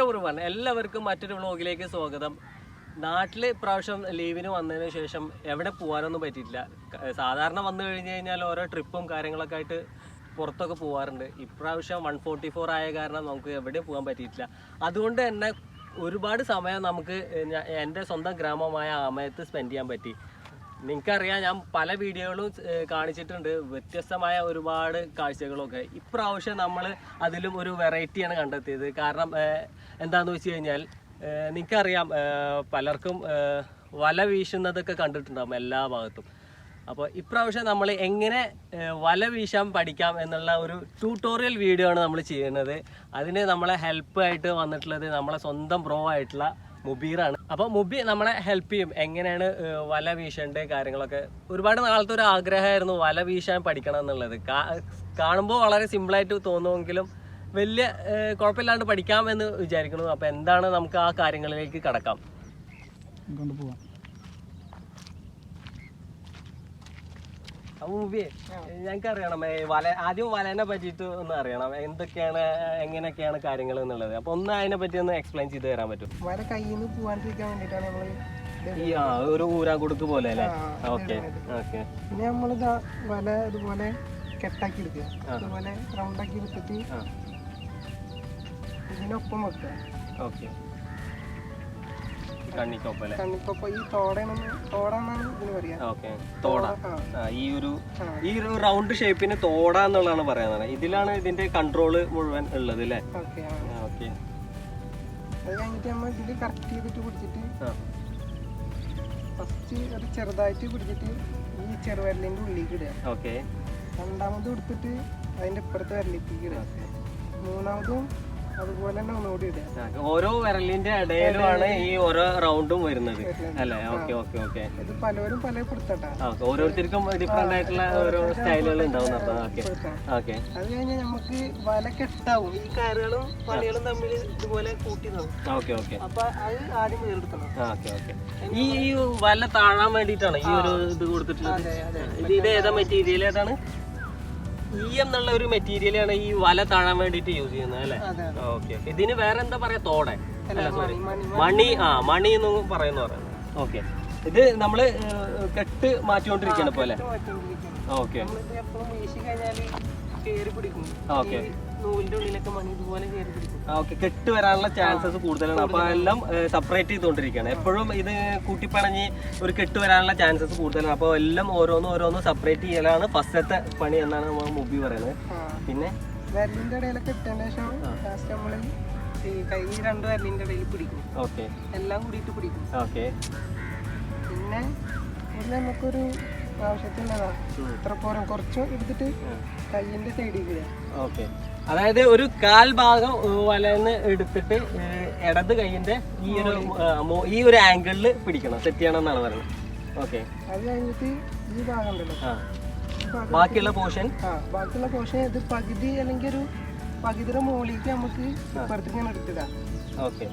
Everyone, എല്ലാവർക്കും മറ്റൊരു വ്ളോഗിലേക്ക് സ്വാഗതം. നാട്ടിൽ ഇപ്രാവശ്യം ലീവിന് വന്നതിന് ശേഷം എവിടെ പോകാനൊന്നും പറ്റിയിട്ടില്ല. സാധാരണ വന്നു കഴിഞ്ഞ് കഴിഞ്ഞാൽ ഓരോ ട്രിപ്പും കാര്യങ്ങളൊക്കെ ആയിട്ട് പുറത്തൊക്കെ പോകാറുണ്ട്. ഇപ്രാവശ്യം 144 ആയ കാരണം നമുക്ക് എവിടെയും പോകാൻ പറ്റിയിട്ടില്ല. അതുകൊണ്ട് തന്നെ ഒരുപാട് സമയം നമുക്ക് എൻ്റെ സ്വന്തം ഗ്രാമമായ ആമയത്ത് സ്പെൻഡ് ചെയ്യാൻ പറ്റി. നിങ്ങൾക്കറിയാം, ഞാൻ പല വീഡിയോകളും കാണിച്ചിട്ടുണ്ട്, വ്യത്യസ്തമായ ഒരുപാട് കാഴ്ചകളൊക്കെ. ഇപ്രാവശ്യം നമ്മൾ അതിലും ഒരു വെറൈറ്റിയാണ് കണ്ടെത്തിയത്. കാരണം എന്താണെന്ന് വെച്ച് കഴിഞ്ഞാൽ, നിങ്ങൾക്കറിയാം, പലർക്കും വല വീശുന്നതൊക്കെ കണ്ടിട്ടുണ്ടാകും എല്ലാ ഭാഗത്തും. അപ്പോൾ ഇപ്രാവശ്യം നമ്മൾ എങ്ങനെ വല വീശാൻ പഠിക്കാം എന്നുള്ള ഒരു ട്യൂട്ടോറിയൽ വീഡിയോ ആണ് നമ്മൾ ചെയ്യുന്നത്. അതിന് നമ്മളെ ഹെൽപ്പായിട്ട് വന്നിട്ടുള്ളത് നമ്മളെ സ്വന്തം ബ്രോ ആയിട്ടുള്ള മുബീറാണ്. അപ്പോൾ മുബി നമ്മളെ ഹെൽപ്പ് ചെയ്യും എങ്ങനെയാണ് വല വീശേണ്ട കാര്യങ്ങളൊക്കെ. ഒരുപാട് നാളത്തെ ഒരു ആഗ്രഹമായിരുന്നു വല വീശാൻ പഠിക്കണം എന്നുള്ളത്. കാണുമ്പോൾ വളരെ സിമ്പിളായിട്ട് തോന്നുമെങ്കിലും വലിയ കുഴപ്പമില്ലാണ്ട് പഠിക്കാമെന്ന് വിചാരിക്കുന്നു. അപ്പോൾ എന്താണ്, നമുക്ക് ആ കാര്യങ്ങളിലേക്ക് കടക്കാം. കൊണ്ടുപോകാം. അപ്പോൾ മുബിയെ, ഞങ്ങൾക്ക് അറിയണം ആദ്യം വലേനെ പറ്റിയിട്ട് ഒന്ന് അറിയണം. എന്തൊക്കെയാണ്, എങ്ങനെയൊക്കെയാണ് കാര്യങ്ങൾ എന്നുള്ളത്. അപ്പൊ ഒന്ന് അതിനെ പറ്റി ഒന്ന് എക്സ്പ്ലെയിൻ ചെയ്ത് തരാൻ പറ്റും? വല കയ്യിൽ നിന്ന് പോകാണ്ടിരിക്കാൻ വേണ്ടിയിട്ടാണ് നമ്മള് ഈ ഒരു ഊരാൻകുടുക്ക് പോലെ അല്ലേ? Okay okay. പിന്നെ നമ്മളിതാ വല ഇതുപോലെ കെട്ടാക്കി എടുക്കുക, അതുപോലെ റൗണ്ടാക്കി എടുത്തിട്ട് ഇതിനൊപ്പം വെക്കുക. ഓക്കെ. കണ്ണിക്കൊപ്പ ഈ തോടാണെന്നാണ് ഇതിന് പറയാ. ഓക്കെ, തോട. ഈ ഒരു റൗണ്ട് ഷേപ്പിന് തോട എന്നുള്ളതാണ് പറയുന്നത്. ഇതിലാണ് ഇതിന്റെ കൺട്രോള് മുഴുവൻ ഉള്ളത് അല്ലേ? ഓക്കെ. അത് കഴിഞ്ഞിട്ട് നമ്മൾ ഇതിൽ കറക്റ്റ് ചെയ്തിട്ട് പിടിച്ചിട്ട് ഫസ്റ്റ് അത് ചെറുതായിട്ട് പിടിച്ചിട്ട് ഈ ചെറുവിരലിന്റെ ഉള്ളിലേക്ക് ഇടുക. ഓക്കെ. രണ്ടാമത് എടുത്തിട്ട് അതിന്റെ ഇപ്പുറത്തെ വിരലിലേക്ക് ഇടുക. മൂന്നാമതും അതുപോലെ തന്നെ ഒന്നുകൂടി ഇടുക. ഓരോ വിരലിന്റെ ഇടയിലുമാണ് ഈ ഓരോ റൗണ്ടും വരുന്നത് അല്ലേ? Okay okay okay. ഇത് പലവരും പല പിടുത്തട്ടാ, ഓരോരുത്തർക്കും ഡിഫറെന്റ് ആയിട്ടുള്ള ഓരോ സ്റ്റൈലുകൾ ഉണ്ടാവും. ഓക്കെ. അത് കഴിഞ്ഞാൽ നമുക്ക് വല കെട്ടാവും. ഈ കയറുകളും വലകളും തമ്മിൽ ഇതുപോലെ കൂട്ടി തരും. Okay okay. അപ്പൊ അത് ആദ്യം വേർപെടുത്തണം. Okay okay. ഈ വല താഴാൻ വേണ്ടിയിട്ടാണ് ഈ ഒരു ഇത് കൊടുത്തിട്ടുള്ളത്. ഇത് ഏതാ മെറ്റീരിയൽ? ഏതാണ്? എന്നുള്ള ഒരു മെറ്റീരിയലാണ് ഈ വല താഴാൻ വേണ്ടിട്ട് യൂസ് ചെയ്യുന്നത് അല്ലേ? Okay okay. ഇതിന് വേറെ എന്താ പറയാ? തോടെ അല്ല, സോറി, മണി. മണി എന്ന് പറയുന്നത്. ഓക്കെ. ഇത് നമ്മള് കെട്ട് മാറ്റിക്കൊണ്ടിരിക്കുകയാണ് ഇപ്പൊ അല്ലേ? Okay okay. നൂലിന്റെ ഉള്ളിലൊക്കെ മണി ഇതുപോലെ കയറി പിടിക്കും. ഓക്കെ. കെട്ട് വരാനുള്ള ചാൻസസ് കൂടുതലാണ്. അപ്പൊ എല്ലാം സെപ്പറേറ്റ് ചെയ്തുകൊണ്ടിരിക്കുകയാണ്. എപ്പോഴും ഇത് കൂട്ടിപ്പണഞ്ഞ് ഒരു കെട്ട് വരാനുള്ള ചാൻസസ് കൂടുതലാണ്. അപ്പോൾ എല്ലാം ഓരോന്നും സെപ്പറേറ്റ് ചെയ്യലാണ് ഫസ്റ്റത്തെ പണി എന്നാണ് നമ്മൾ മുബി പറയുന്നത്. പിന്നെ വിരലിന്റെ ഇടയിലൊക്കെ ഇട്ടതിന് ശേഷം ലാസ്റ്റ് നമ്മള് കൈ രണ്ട് വിരലിന്റെ ഇടയിൽ പിടിക്കും. ഓക്കെ. എല്ലാം കൂടിയിട്ട് പിടിക്കും. ഓക്കെ. പിന്നെ നമുക്കൊരു ആവശ്യത്തിനതാ ഇത്ര പോരം കുറച്ച് എടുത്തിട്ട് കൈയിന്റെ സൈഡിൽ ഇടുക. ഓക്കെ. അതായത് ഒരു കാൽ ഭാഗം വലന്ന് എടുത്തിട്ട് ഇടത് കൈയിന്റെ ഈ ഒരു ആംഗിളിൽ പിടിക്കണം, സെറ്റ് ചെയ്യണം എന്നാണ് പറയുന്നത്. ഓക്കെ. അത് കഴിഞ്ഞിട്ട് ഈ ഭാഗം ഉണ്ടല്ലോ, ബാക്കിയുള്ള പോർഷൻ ഇത് പകുതി അല്ലെങ്കിൽ ഒരു പകുതിയുടെ മുകളിലേക്ക് നമുക്ക് ഇപ്പുറത്തേക്ക് ഇങ്ങനെ എടുത്തിടാം. ഓക്കെ.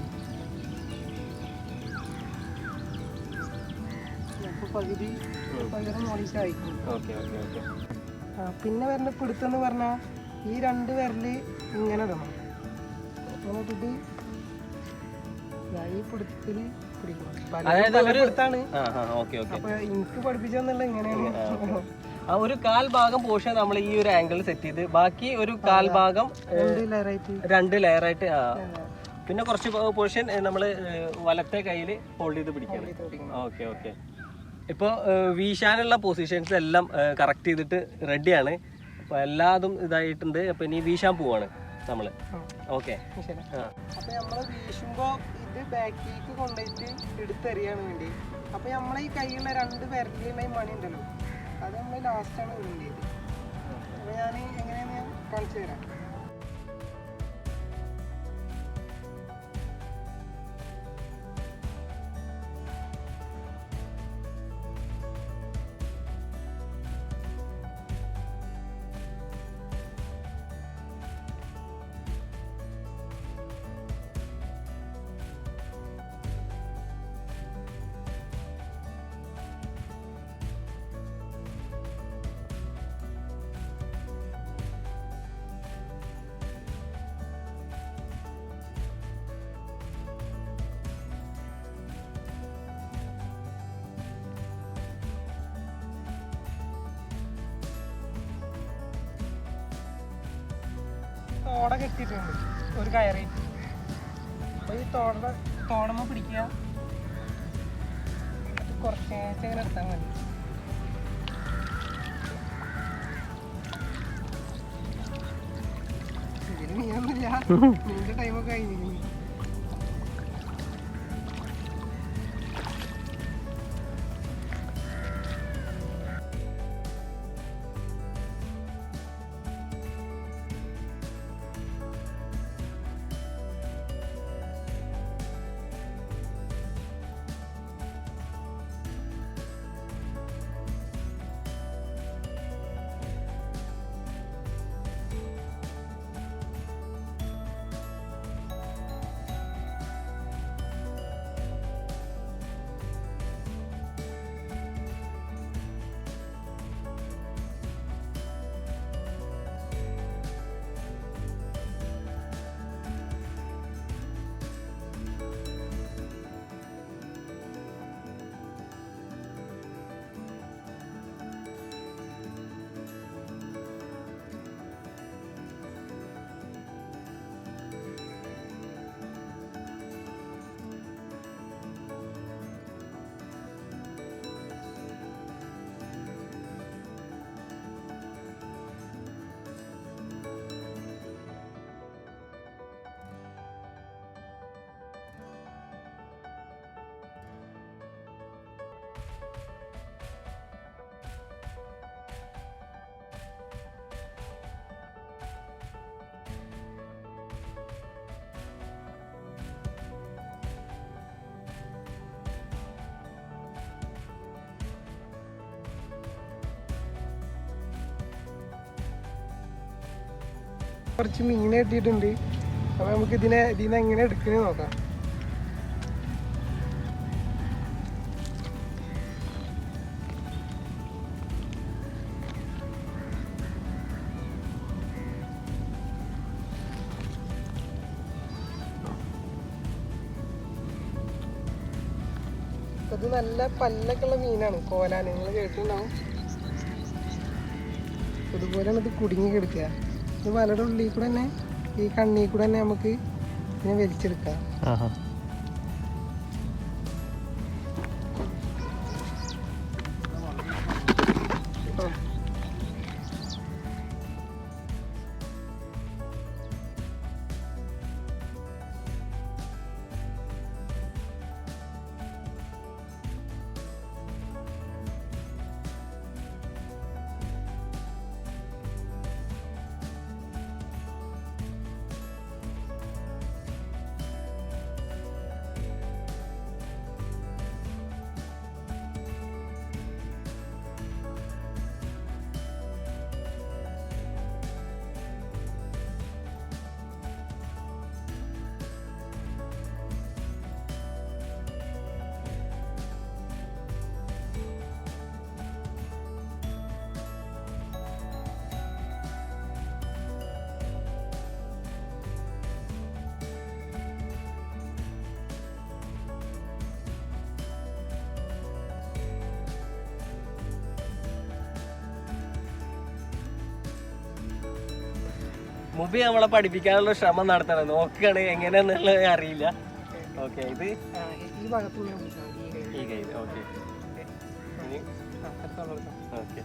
പകുതിയുടെ മുകളിലേക്ക് അയക്കും. Okay okay okay. പിന്നെ വരുന്ന പിടുത്തെന്ന് പറഞ്ഞാൽ ഈ രണ്ട് വിരല് ഇങ്ങനെ ഇടണം. അങ്ങനെ ഇട്ടിട്ട് ഈ പിടുത്തത്തില് പിടിക്കണം. പിടുത്താണ്. അപ്പൊ എനിക്ക് പഠിപ്പിച്ചെന്നുള്ള ഇങ്ങനെയാണ്. ഒരു കാൽ ഭാഗം പോർഷൻ നമ്മൾ ഈ ഒരു ആംഗിൾ സെറ്റ് ചെയ്ത് ബാക്കി ഒരു കാൽ ഭാഗം രണ്ട് ലെയറായിട്ട്. പിന്നെ കുറച്ച് പോർഷൻ നമ്മൾ വലത്തെ കയ്യിൽ ഹോൾഡ് ചെയ്ത് പിടിക്കണം. Okay okay. ഇപ്പോൾ വീശാനുള്ള പൊസിഷൻസ് എല്ലാം കറക്റ്റ് ചെയ്തിട്ട് റെഡിയാണ്. അപ്പോൾ എല്ലാതും ഇതായിട്ടുണ്ട്. അപ്പോൾ ഇനി വീശാൻ പോവാണ് നമ്മൾ. ഓക്കെ. അപ്പോൾ നമ്മൾ വീശുമ്പോൾ ഇത് ബാക്കിലേക്ക് കൊണ്ടുപോയിട്ട് എടുത്തെറിയാൻ വേണ്ടി. അപ്പോൾ നമ്മളെ ഈ കൈയുള്ള രണ്ട് വിരലിലുള്ള മണി ഉണ്ടല്ലോ, അത് നമ്മൾ ലാസ്റ്റാണ് വേണ്ടിയത്. അപ്പോൾ ഞാൻ എങ്ങനെയാണെന്ന് ഞാൻ കാണിച്ചു തരാം. തോട കെട്ടിയിട്ടുണ്ട് ഒരു കയറി. അപ്പോൾ ഈ തോടമ്മ പിടിക്കുക, കുറച്ചേച്ച് ഇങ്ങനെ എടുത്താൽ മതി. ഇതിന് മീനൊന്നുമില്ല, മീനിൻ്റെ ടൈമൊക്കെ കഴിഞ്ഞിരിക്കുന്നു. കുറച്ച് മീൻ കിട്ടിയിട്ടുണ്ട്. അപ്പോൾ നമുക്ക് ഇതിനെ എങ്ങനെ എടുക്കുന്നത് നോക്കാം. ഇത് നല്ല പല്ലൊക്കെ ഉള്ള മീനാണ്, കോലാന്. നിങ്ങൾ കേട്ടിട്ടുണ്ടാവും. ഇതുപോലെയാണ് ഇത് കുടുങ്ങി കിടക്കുക. ഇത് വലയുടെ ഉള്ളിൽ കൂടെ തന്നെ, ഈ കണ്ണിൽ കൂടെ തന്നെ നമുക്ക് ഇതിനെ വലിച്ചെടുക്കാം. മുബി നമ്മളെ പഠിപ്പിക്കാനുള്ള ശ്രമം നടത്തണം, നോക്കുകയാണ് എങ്ങനെയാന്നുള്ളത് അറിയില്ല. ഓക്കെ, ഇത് ഈ ഭാഗത്ത് ഈ കയ്യിൽ. ഓക്കെ ഓക്കെ,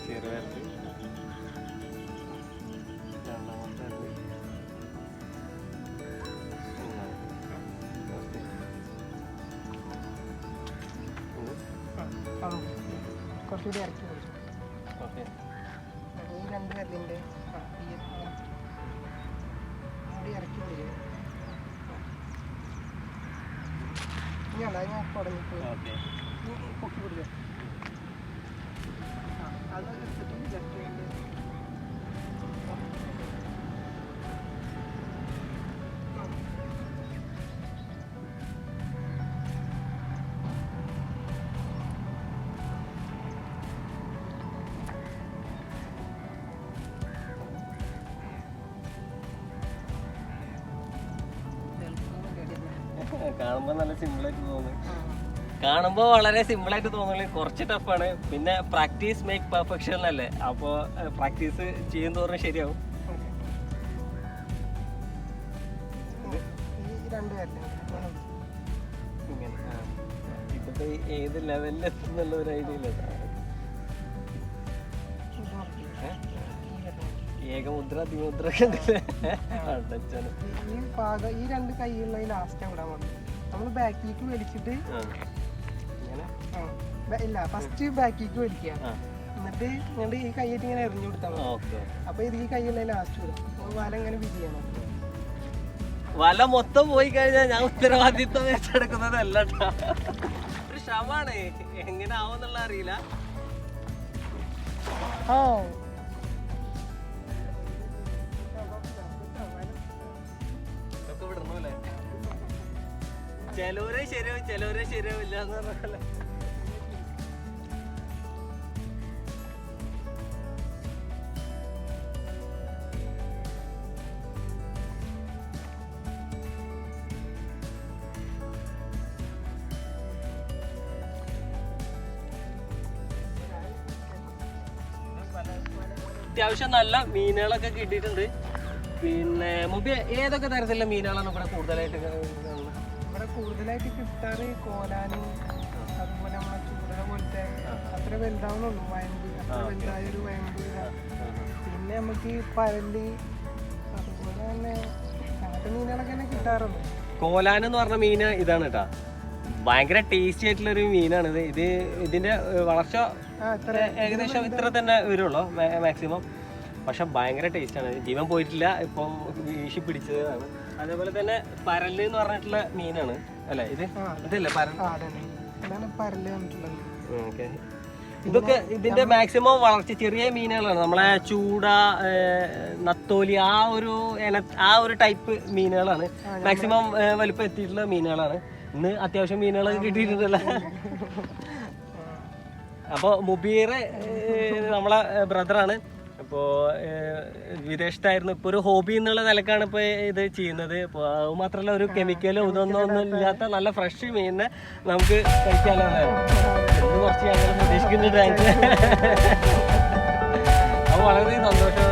ചെറുവരല്, രണ്ടാമത്തെ കുറച്ചുകൂടി ഇറക്കി കൊടുക്കും. ഓക്കെ, ഈ രണ്ട് കല്ലിൻ്റെ കൂടി ഇറക്കി കൊടുക്കും. ഇനിയല്ല, ഞാൻ തുടങ്ങിപ്പോയി. ഓക്കെ, പൊക്കി പിടിക്കാം. അത് എടുത്തിട്ട് ലെഫ്റ്റ് ഹാൻഡ് കാണുമ്പോൾ നല്ല സിമ്പിളായിട്ട് തോന്നുന്നു. കാണുമ്പോൾ വളരെ സിമ്പിളായിട്ട് തോന്നുന്നു, കുറച്ച് ടഫാണ്. പിന്നെ പ്രാക്ടീസ് മേക്ക് പെർഫെക്ഷൻ അല്ലേ, അപ്പോൾ പ്രാക്ടീസ് ചെയ്യും തോറും ശരിയാവും. 2 വരലുണ്ട്. ഇങ്ങനെ ഇതിപ്പോ ഏത് ലെവലിൽ എത്തുന്നുള്ള ഒരു ഐഡിയ ഇല്ല. ഏകമുദ്ര ദ്വിമുദ്ര ഈ 2 കൈയുള്ള ലാസ്റ്റ് അവിടെ വന്നു. നമ്മൾ ബാക്കിലേക്ക് വലിച്ചിട്ട് ഇല്ല, ഫസ്റ്റ് ബാക്കിലേക്ക് വലിക്കുക, എന്നിട്ട് ഇങ്ങോട്ട് ഈ കൈയിട്ട് ഇങ്ങനെ എറിഞ്ഞു കൊടുത്താൽ മതി. അപ്പൊ ഇത് ഈ കൈയുള്ള ലാസ്റ്റ് വിടും. വല ഇങ്ങനെ വിരിയണം. വല മൊത്തം പോയി കഴിഞ്ഞാൽ ഞാൻ ഉത്തരവാദിത്വം ഏറ്റെടുക്കുന്നതല്ല. ഒരു ശ്രമാണ്, എങ്ങനെ ആവുന്നുള്ള അറിയില്ല. ചിലവരെ ശരിയാവും, ചിലവരെ ശരിയാവില്ല എന്ന് പറഞ്ഞാൽ. അത്യാവശ്യം നല്ല മീനുകളൊക്കെ കിട്ടിയിട്ടുണ്ട്. പിന്നെ മുമ്പ് ഏതൊക്കെ തരത്തിലുള്ള മീനുകളാണ് ഇവിടെ കൂടുതലായിട്ട് ഇവിടെ കൂടുതലായിട്ട് കിട്ടാറ്? കോലാന്, അതുപോലെ നമ്മളെ ചൂട പോലത്തെ അത്ര വലുതാവുന്നുള്ളൂ, വയമ്പ്, അത്ര വലുതായൊരു വയമ്പ്. പിന്നെ നമുക്ക് പരല്, അതുപോലെ തന്നെ അങ്ങനത്തെ മീനുകളൊക്കെ തന്നെ കിട്ടാറുള്ളൂ. കോലാനെന്ന് പറഞ്ഞ മീന് ഇതാണ് കേട്ടാ, ഭയങ്കര ടേസ്റ്റി ആയിട്ടുള്ളൊരു മീനാണ് ഇത്. ഇതിന്റെ വളർച്ച ഏകദേശം ഇത്ര തന്നെ വരുള്ളൂ മാക്സിമം. പക്ഷെ ഭയങ്കര ടേസ്റ്റാണ്, ജീവൻ പോയിട്ടില്ല, ഇപ്പം വീശി പിടിച്ചതാണ്. അതേപോലെ തന്നെ പരല് എന്ന് പറഞ്ഞിട്ടുള്ള മീനാണ് അല്ലേ ഇത്? ഇതല്ലേ പരല്? ഓക്കെ. ഇതൊക്കെ ഇതിന്റെ മാക്സിമം വളർച്ച ചെറിയ മീനുകളാണ്. നമ്മളെ ചൂട, നത്തോലി, ആ ഒരു ടൈപ്പ് മീനുകളാണ് മാക്സിമം വലിപ്പം എത്തിയിട്ടുള്ള മീനുകളാണ്. ഇന്ന് അത്യാവശ്യം മീനുകളൊക്കെ കിട്ടിയിട്ടുണ്ടല്ലോ. അപ്പോൾ മുബീർ നമ്മളെ ബ്രദറാണ്. അപ്പോൾ വിദേശത്തായിരുന്നു, ഇപ്പോൾ ഒരു ഹോബി എന്നുള്ള നിലക്കാണ് ഇപ്പോൾ ഇത് ചെയ്യുന്നത്. അപ്പോൾ അത് മാത്രമല്ല, ഒരു കെമിക്കലും ഒന്നും ഇല്ലാത്ത നല്ല ഫ്രഷ് മീനിനെ നമുക്ക് കഴിക്കാമല്ലോ. കുറച്ച് ഞങ്ങൾ പ്രതീക്ഷിക്കുന്നുണ്ട്. അപ്പോൾ വളരെ സന്തോഷം.